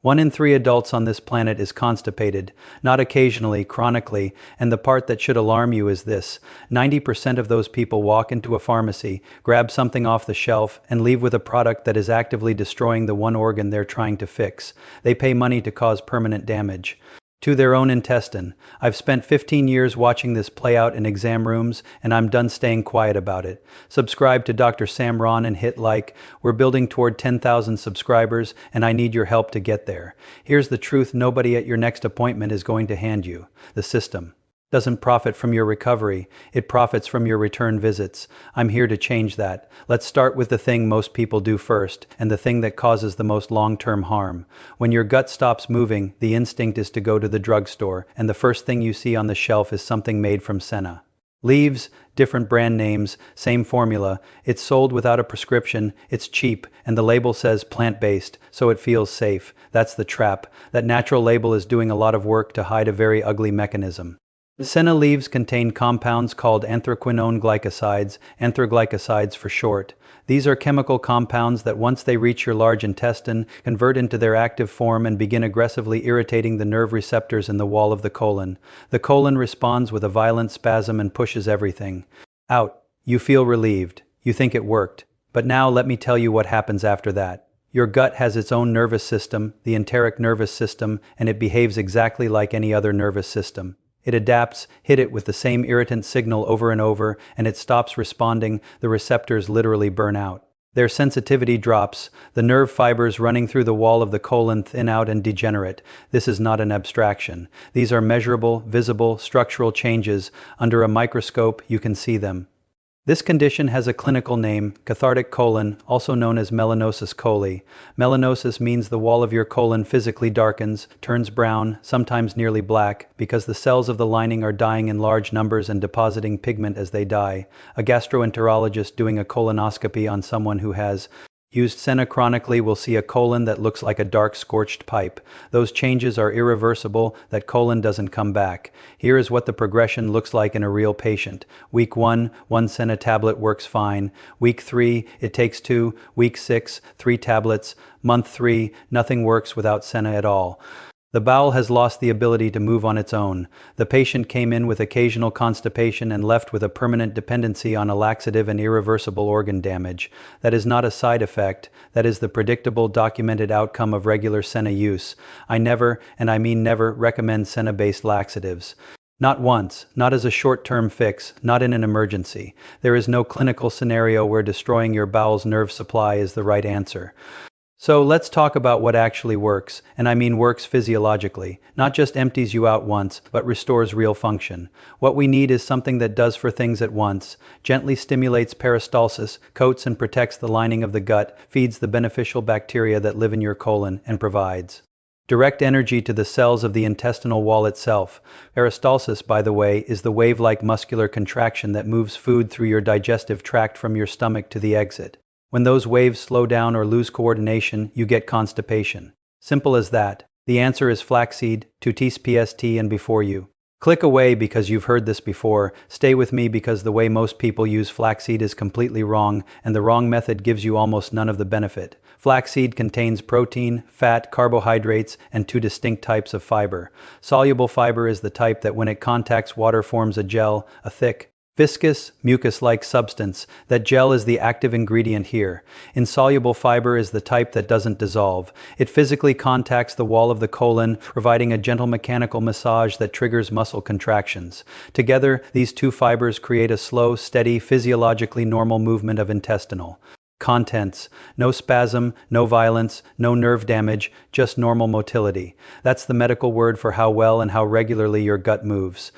1 in 3 adults on this planet is constipated, not occasionally, chronically, and the part that should alarm you is this: 90% of those people walk into a pharmacy, grab something off the shelf, and leave with a product that is actively destroying the one organ they're trying to fix. They pay money to cause permanent damage to their own intestine. I've spent 15 years watching this play out in exam rooms, and I'm done staying quiet about it. Subscribe to Dr. Sam Ron and hit like. We're building toward 10,000 subscribers, and I need your help to get there. Here's the truth nobody at your next appointment is going to hand you. The system doesn't profit from your recovery, it profits from your return visits. I'm here to change that. Let's start with the thing most people do first, and the thing that causes the most long-term harm. When your gut stops moving, the instinct is to go to the drugstore, and the first thing you see on the shelf is something made from Senna. Leaves, different brand names, same formula. It's sold without a prescription, it's cheap, and the label says plant-based, so it feels safe. That's the trap. That natural label is doing a lot of work to hide a very ugly mechanism. Senna leaves contain compounds called anthraquinone glycosides, anthroglycosides for short. These are chemical compounds that once they reach your large intestine, convert into their active form and begin aggressively irritating the nerve receptors in the wall of the colon. The colon responds with a violent spasm and pushes everything out. You feel relieved. You think it worked. But now let me tell you what happens after that. Your gut has its own nervous system, the enteric nervous system, and it behaves exactly like any other nervous system. It adapts, hit it with the same irritant signal over and over, and it stops responding. The receptors literally burn out. Their sensitivity drops. The nerve fibers running through the wall of the colon thin out and degenerate. This is not an abstraction. These are measurable, visible, structural changes. Under a microscope, you can see them. This condition has a clinical name, cathartic colon, also known as melanosis coli. Melanosis means the wall of your colon physically darkens, turns brown, sometimes nearly black, because the cells of the lining are dying in large numbers and depositing pigment as they die. A gastroenterologist doing a colonoscopy on someone who has used Senna chronically will see a colon that looks like a dark scorched pipe. Those changes are irreversible, that colon doesn't come back. Here is what the progression looks like in a real patient. Week 1, 1 Senna tablet works fine. Week 3, it takes 2. Week 6, 3 tablets. Month 3, nothing works without Senna at all. The bowel has lost the ability to move on its own. The patient came in with occasional constipation and left with a permanent dependency on a laxative and irreversible organ damage. That is not a side effect. That is the predictable, documented outcome of regular Senna use. I never, and I mean never, recommend Senna-based laxatives. Not once, not as a short-term fix, not in an emergency. There is no clinical scenario where destroying your bowel's nerve supply is the right answer. So let's talk about what actually works, and I mean works physiologically, not just empties you out once, but restores real function. What we need is something that does 4 things at once: gently stimulates peristalsis, coats and protects the lining of the gut, feeds the beneficial bacteria that live in your colon, and provides direct energy to the cells of the intestinal wall itself. Peristalsis, by the way, is the wave-like muscular contraction that moves food through your digestive tract from your stomach to the exit. When those waves slow down or lose coordination, you get constipation. Simple as that. The answer is flaxseed, 2 TSPST and before you. Click away because you've heard this before. Stay with me because the way most people use flaxseed is completely wrong, and the wrong method gives you almost none of the benefit. Flaxseed contains protein, fat, carbohydrates, and 2 distinct types of fiber. Soluble fiber is the type that when it contacts water forms a gel, a thick, viscous, mucus-like substance. That gel is the active ingredient here. Insoluble fiber is the type that doesn't dissolve. It physically contacts the wall of the colon, providing a gentle mechanical massage that triggers muscle contractions. Together, these 2 fibers create a slow, steady, physiologically normal movement of intestinal contents. No spasm, no violence, no nerve damage, just normal motility. That's the medical word for how well and how regularly your gut moves.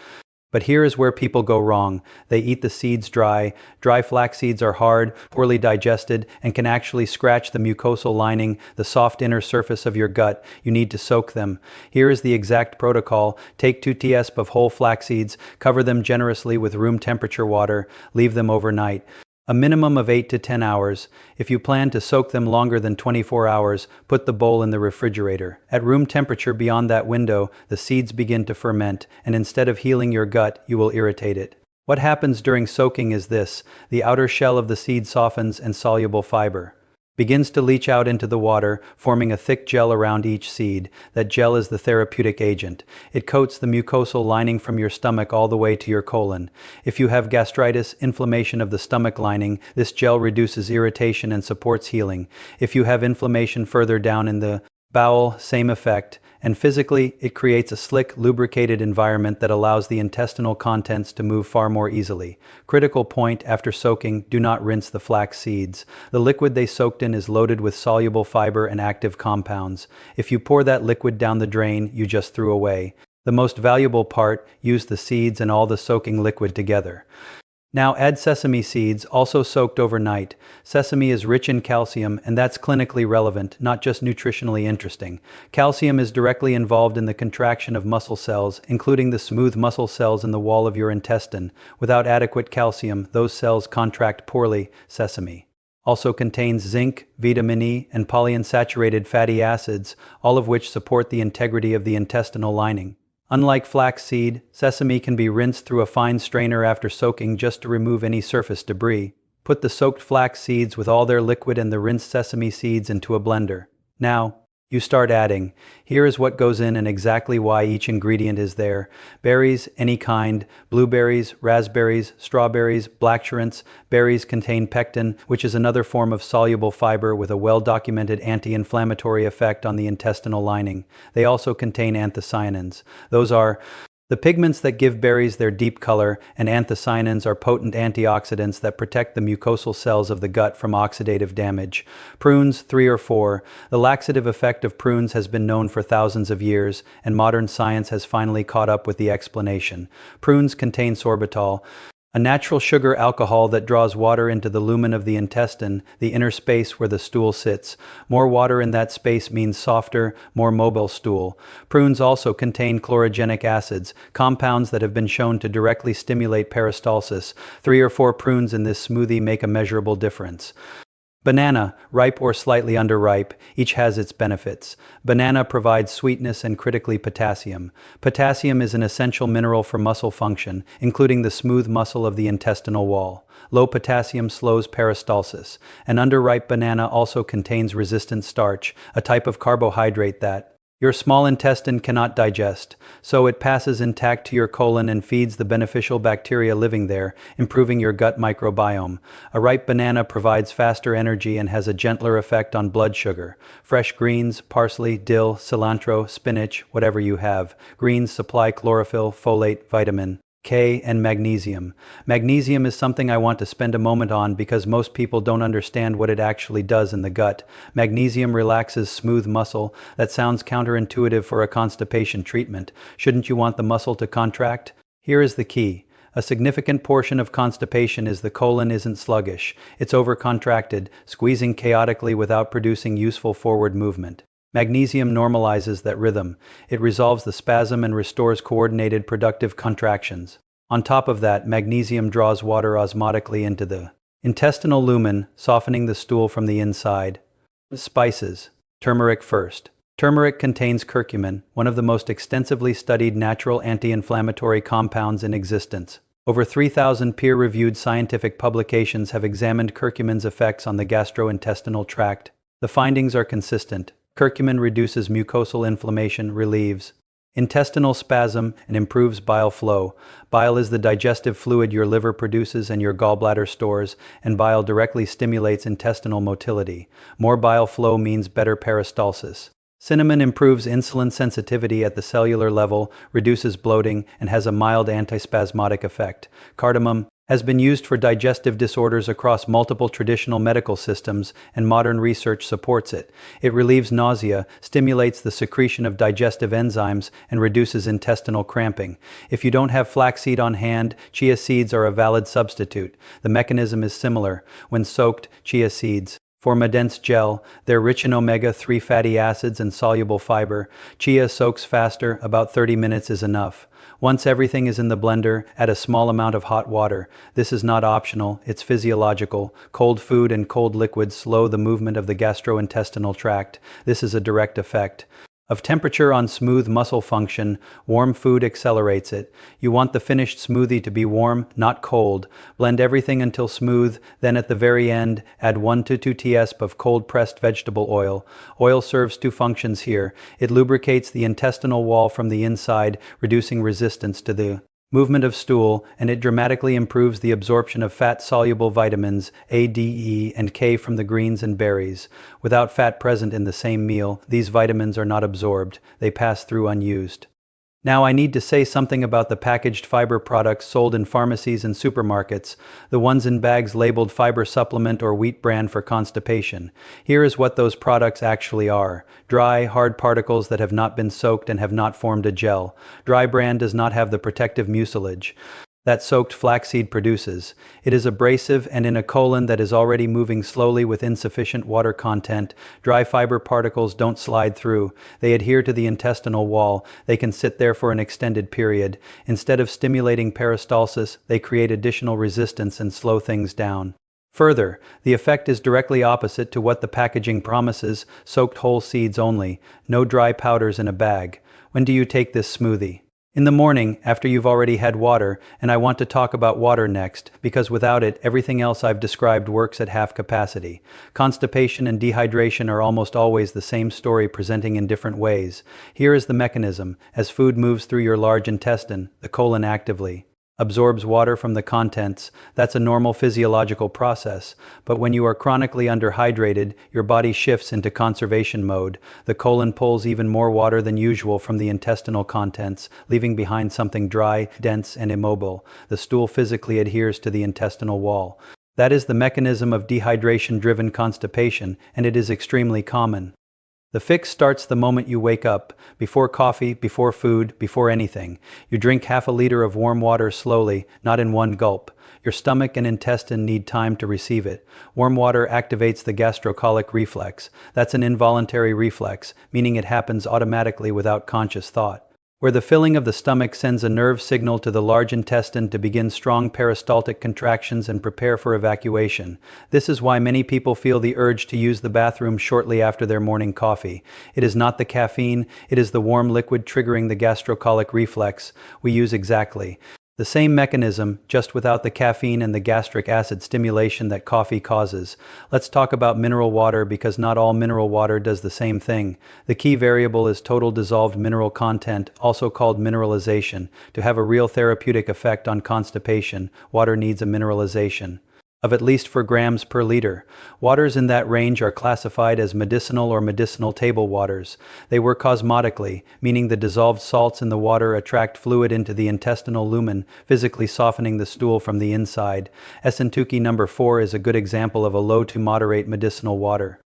But here is where people go wrong. They eat the seeds dry. Dry flax seeds are hard, poorly digested, and can actually scratch the mucosal lining, the soft inner surface of your gut. You need to soak them. Here is the exact protocol. Take 2 tsp of whole flax seeds, cover them generously with room temperature water, leave them overnight. A minimum of 8 to 10 hours. If you plan to soak them longer than 24 hours, put the bowl in the refrigerator. At room temperature beyond that window, the seeds begin to ferment, and instead of healing your gut, you will irritate it. What happens during soaking is this: the outer shell of the seed softens and soluble fiber begins to leach out into the water, forming a thick gel around each seed. That gel is the therapeutic agent. It coats the mucosal lining from your stomach all the way to your colon. If you have gastritis, inflammation of the stomach lining, this gel reduces irritation and supports healing. If you have inflammation further down in the bowel, same effect. And physically, it creates a slick, lubricated environment that allows the intestinal contents to move far more easily. Critical point: after soaking, do not rinse the flax seeds. The liquid they soaked in is loaded with soluble fiber and active compounds. If you pour that liquid down the drain, you just threw away the most valuable part. Use the seeds and all the soaking liquid together. Now add sesame seeds, also soaked overnight. Sesame is rich in calcium, and that's clinically relevant, not just nutritionally interesting. Calcium is directly involved in the contraction of muscle cells, including the smooth muscle cells in the wall of your intestine. Without adequate calcium, those cells contract poorly. Sesame also contains zinc, vitamin E, and polyunsaturated fatty acids, all of which support the integrity of the intestinal lining. Unlike flaxseed, sesame can be rinsed through a fine strainer after soaking just to remove any surface debris. Put the soaked flax seeds with all their liquid and the rinsed sesame seeds into a blender. Now, you start adding. Here is what goes in and exactly why each ingredient is there. Berries, any kind, blueberries, raspberries, strawberries, blackcurrants. Berries contain pectin, which is another form of soluble fiber with a well-documented anti-inflammatory effect on the intestinal lining. They also contain anthocyanins. Those are the pigments that give berries their deep color, and anthocyanins are potent antioxidants that protect the mucosal cells of the gut from oxidative damage. Prunes, 3 or 4. The laxative effect of prunes has been known for thousands of years, and modern science has finally caught up with the explanation. Prunes contain sorbitol, a natural sugar alcohol that draws water into the lumen of the intestine, the inner space where the stool sits. More water in that space means softer, more mobile stool. Prunes also contain chlorogenic acids, compounds that have been shown to directly stimulate peristalsis. 3 or 4 prunes in this smoothie make a measurable difference. Banana, ripe or slightly underripe, each has its benefits. Banana provides sweetness and critically potassium. Potassium is an essential mineral for muscle function, including the smooth muscle of the intestinal wall. Low potassium slows peristalsis. An underripe banana also contains resistant starch, a type of carbohydrate that your small intestine cannot digest, so it passes intact to your colon and feeds the beneficial bacteria living there, improving your gut microbiome. A ripe banana provides faster energy and has a gentler effect on blood sugar. Fresh greens, parsley, dill, cilantro, spinach, whatever you have. Greens supply chlorophyll, folate, vitamin K, and magnesium. Magnesium is something I want to spend a moment on because most people don't understand what it actually does in the gut. Magnesium relaxes smooth muscle. That sounds counterintuitive for a constipation treatment. Shouldn't you want the muscle to contract? Here is the key. A significant portion of constipation is the colon isn't sluggish. It's overcontracted, squeezing chaotically without producing useful forward movement. Magnesium normalizes that rhythm. It resolves the spasm and restores coordinated productive contractions. On top of that, magnesium draws water osmotically into the intestinal lumen, softening the stool from the inside. Spices. Turmeric first. Turmeric contains curcumin, one of the most extensively studied natural anti-inflammatory compounds in existence. Over 3,000 peer-reviewed scientific publications have examined curcumin's effects on the gastrointestinal tract. The findings are consistent. Curcumin reduces mucosal inflammation, relieves intestinal spasm, and improves bile flow. Bile is the digestive fluid your liver produces and your gallbladder stores, and bile directly stimulates intestinal motility. More bile flow means better peristalsis. Cinnamon improves insulin sensitivity at the cellular level, reduces bloating, and has a mild antispasmodic effect. Cardamom has been used for digestive disorders across multiple traditional medical systems, and modern research supports it. It relieves nausea, stimulates the secretion of digestive enzymes, and reduces intestinal cramping. If you don't have flaxseed on hand, chia seeds are a valid substitute. The mechanism is similar. When soaked, chia seeds form a dense gel. They're rich in omega-3 fatty acids and soluble fiber. Chia soaks faster, about 30 minutes is enough. Once everything is in the blender, add a small amount of hot water. This is not optional, it's physiological. Cold food and cold liquids slow the movement of the gastrointestinal tract. This is a direct effect Of temperature on smooth muscle function, warm food accelerates it. You want the finished smoothie to be warm, not cold. Blend everything until smooth, then at the very end, add 1 to 2 tsp of cold-pressed vegetable oil. Oil serves two functions here. It lubricates the intestinal wall from the inside, reducing resistance to the movement of stool, and it dramatically improves the absorption of fat-soluble vitamins A, D, E, and K from the greens and berries. Without fat present in the same meal, these vitamins are not absorbed. They pass through unused. Now I need to say something about the packaged fiber products sold in pharmacies and supermarkets, the ones in bags labeled fiber supplement or wheat bran for constipation. Here is what those products actually are. Dry, hard particles that have not been soaked and have not formed a gel. Dry bran does not have the protective mucilage that soaked flaxseed produces. It is abrasive and in a colon that is already moving slowly with insufficient water content. Dry fiber particles don't slide through. They adhere to the intestinal wall. They can sit there for an extended period. Instead of stimulating peristalsis, they create additional resistance and slow things down. Further, the effect is directly opposite to what the packaging promises, soaked whole seeds only, no dry powders in a bag. When do you take this smoothie? In the morning, after you've already had water, and I want to talk about water next, because without it, everything else I've described works at half capacity. Constipation and dehydration are almost always the same story presenting in different ways. Here is the mechanism. As food moves through your large intestine, the colon actively absorbs water from the contents. That's a normal physiological process. But when you are chronically underhydrated, your body shifts into conservation mode. The colon pulls even more water than usual from the intestinal contents, leaving behind something dry, dense, and immobile. The stool physically adheres to the intestinal wall. That is the mechanism of dehydration-driven constipation, and it is extremely common. The fix starts the moment you wake up, before coffee, before food, before anything. You drink half a liter of warm water slowly, not in one gulp. Your stomach and intestine need time to receive it. Warm water activates the gastrocolic reflex. That's an involuntary reflex, meaning it happens automatically without conscious thought. Where the filling of the stomach sends a nerve signal to the large intestine to begin strong peristaltic contractions and prepare for evacuation. This is why many people feel the urge to use the bathroom shortly after their morning coffee. It is not the caffeine, it is the warm liquid triggering the gastrocolic reflex we use exactly. The same mechanism, just without the caffeine and the gastric acid stimulation that coffee causes. Let's talk about mineral water because not all mineral water does the same thing. The key variable is total dissolved mineral content, also called mineralization. To have a real therapeutic effect on constipation, water needs a mineralization of at least 4 grams per liter. Waters in that range are classified as medicinal or medicinal table waters. They work osmotically, meaning the dissolved salts in the water attract fluid into the intestinal lumen, physically softening the stool from the inside. Senokot number 4 is a good example of a low to moderate medicinal water.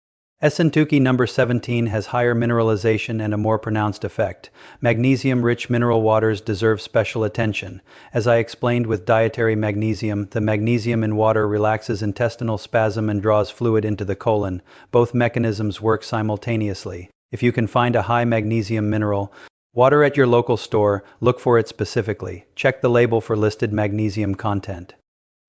Senokot number 17 has higher mineralization and a more pronounced effect. Magnesium-rich mineral waters deserve special attention. As I explained with dietary magnesium, the magnesium in water relaxes intestinal spasm and draws fluid into the colon. Both mechanisms work simultaneously. If you can find a high magnesium mineral water at your local store, look for it specifically. Check the label for listed magnesium content.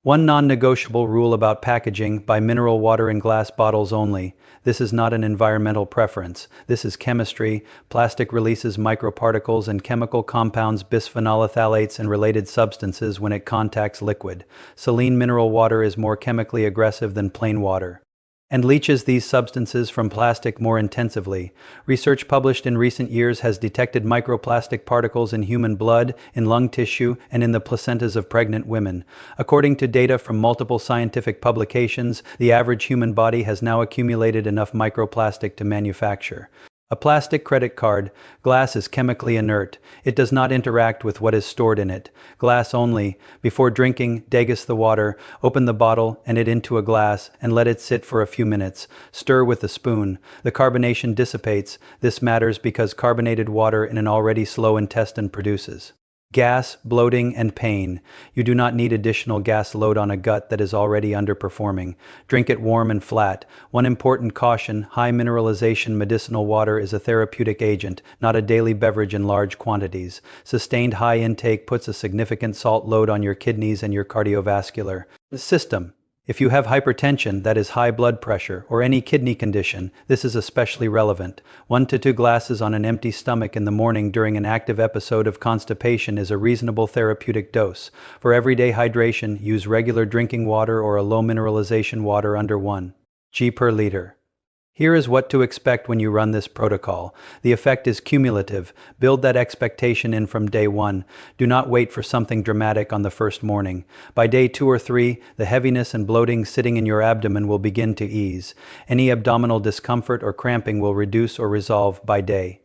One non-negotiable rule about packaging: buy mineral water in glass bottles only. This is not an environmental preference. This is chemistry. Plastic releases microparticles and chemical compounds, bisphenol phthalates and related substances when it contacts liquid. Saline mineral water is more chemically aggressive than plain water and leaches these substances from plastic more intensively. Research published in recent years has detected microplastic particles in human blood, in lung tissue, and in the placentas of pregnant women. According to data from multiple scientific publications, the average human body has now accumulated enough microplastic to manufacture a plastic credit card. Glass is chemically inert. It does not interact with what is stored in it. Glass only. Before drinking, degust the water, open the bottle and it into a glass, and let it sit for a few minutes. Stir with a spoon. The carbonation dissipates. This matters because carbonated water in an already slow intestine produces gas, bloating, and pain. You do not need additional gas load on a gut that is already underperforming. Drink it warm and flat. One important caution: high mineralization medicinal water is a therapeutic agent, not a daily beverage in large quantities. Sustained high intake puts a significant salt load on your kidneys and your cardiovascular system. If you have hypertension, that is high blood pressure, or any kidney condition, this is especially relevant. 1 to 2 glasses on an empty stomach in the morning during an active episode of constipation is a reasonable therapeutic dose. For everyday hydration, use regular drinking water or a low mineralization water under 1 g per liter. Here is what to expect when you run this protocol. The effect is cumulative. Build that expectation in from day 1. Do not wait for something dramatic on the first morning. By day 2 or 3, the heaviness and bloating sitting in your abdomen will begin to ease. Any abdominal discomfort or cramping will reduce or resolve by day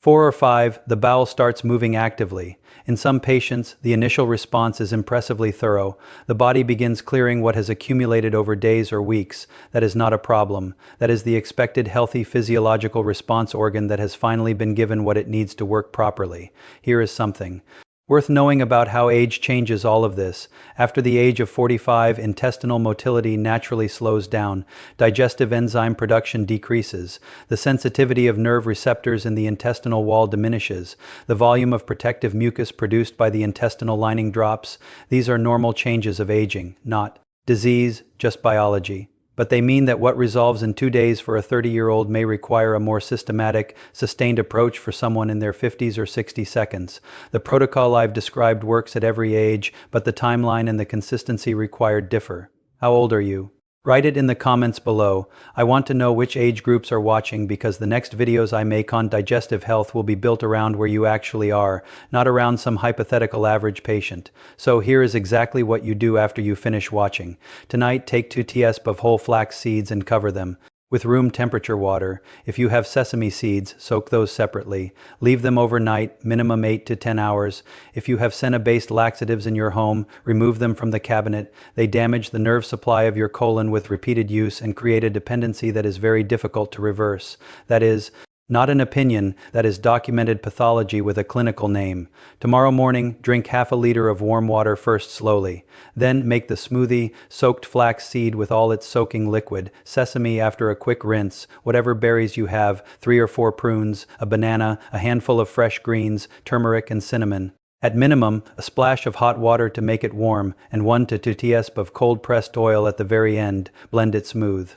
4 or 5, the bowel starts moving actively. In some patients, the initial response is impressively thorough. The body begins clearing what has accumulated over days or weeks. That is not a problem. That is the expected healthy physiological response organ that has finally been given what it needs to work properly. Here is something worth knowing about how age changes all of this. After the age of 45, intestinal motility naturally slows down. Digestive enzyme production decreases. The sensitivity of nerve receptors in the intestinal wall diminishes. The volume of protective mucus produced by the intestinal lining drops. These are normal changes of aging, not disease, just biology. But they mean that what resolves in 2 days for a 30-year-old may require a more systematic, sustained approach for someone in their 50s or 60 seconds. The protocol I've described works at every age, but the timeline and the consistency required differ. How old are you? Write it in the comments below. I want to know which age groups are watching because the next videos I make on digestive health will be built around where you actually are, not around some hypothetical average patient. So here is exactly what you do after you finish watching. Tonight, take 2 teaspoons of whole flax seeds and cover them with room temperature water. If you have sesame seeds, soak those separately. Leave them overnight, minimum 8 to 10 hours. If you have Senna-based laxatives in your home, remove them from the cabinet. They damage the nerve supply of your colon with repeated use and create a dependency that is very difficult to reverse. That is not an opinion, that is documented pathology with a clinical name. Tomorrow morning, drink half a liter of warm water first slowly. Then make the smoothie, soaked flaxseed with all its soaking liquid, sesame after a quick rinse, whatever berries you have, 3 or 4 prunes, a banana, a handful of fresh greens, turmeric and cinnamon. At minimum, a splash of hot water to make it warm, and 1 to 2 teaspoons of cold-pressed oil at the very end. Blend it smooth.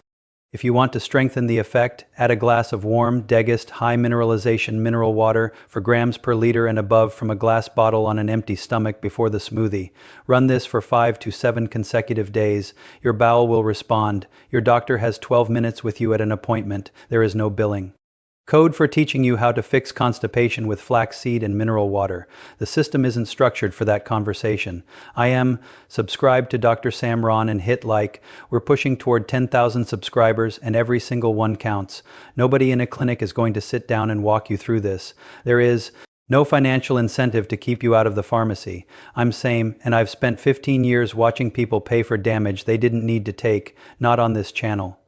If you want to strengthen the effect, add a glass of warm, degist, high mineralization mineral water for grams per liter and above from a glass bottle on an empty stomach before the smoothie. Run this for 5 to 7 consecutive days. Your bowel will respond. Your doctor has 12 minutes with you at an appointment. There is no billing. Code for teaching you how to fix constipation with flaxseed and mineral water. The system isn't structured for that conversation. Subscribe to Dr. Sam Ron and hit like. We're pushing toward 10,000 subscribers and every single one counts. Nobody in a clinic is going to sit down and walk you through this. There is no financial incentive to keep you out of the pharmacy. I'm same, and I've spent 15 years watching people pay for damage they didn't need to take, not on this channel.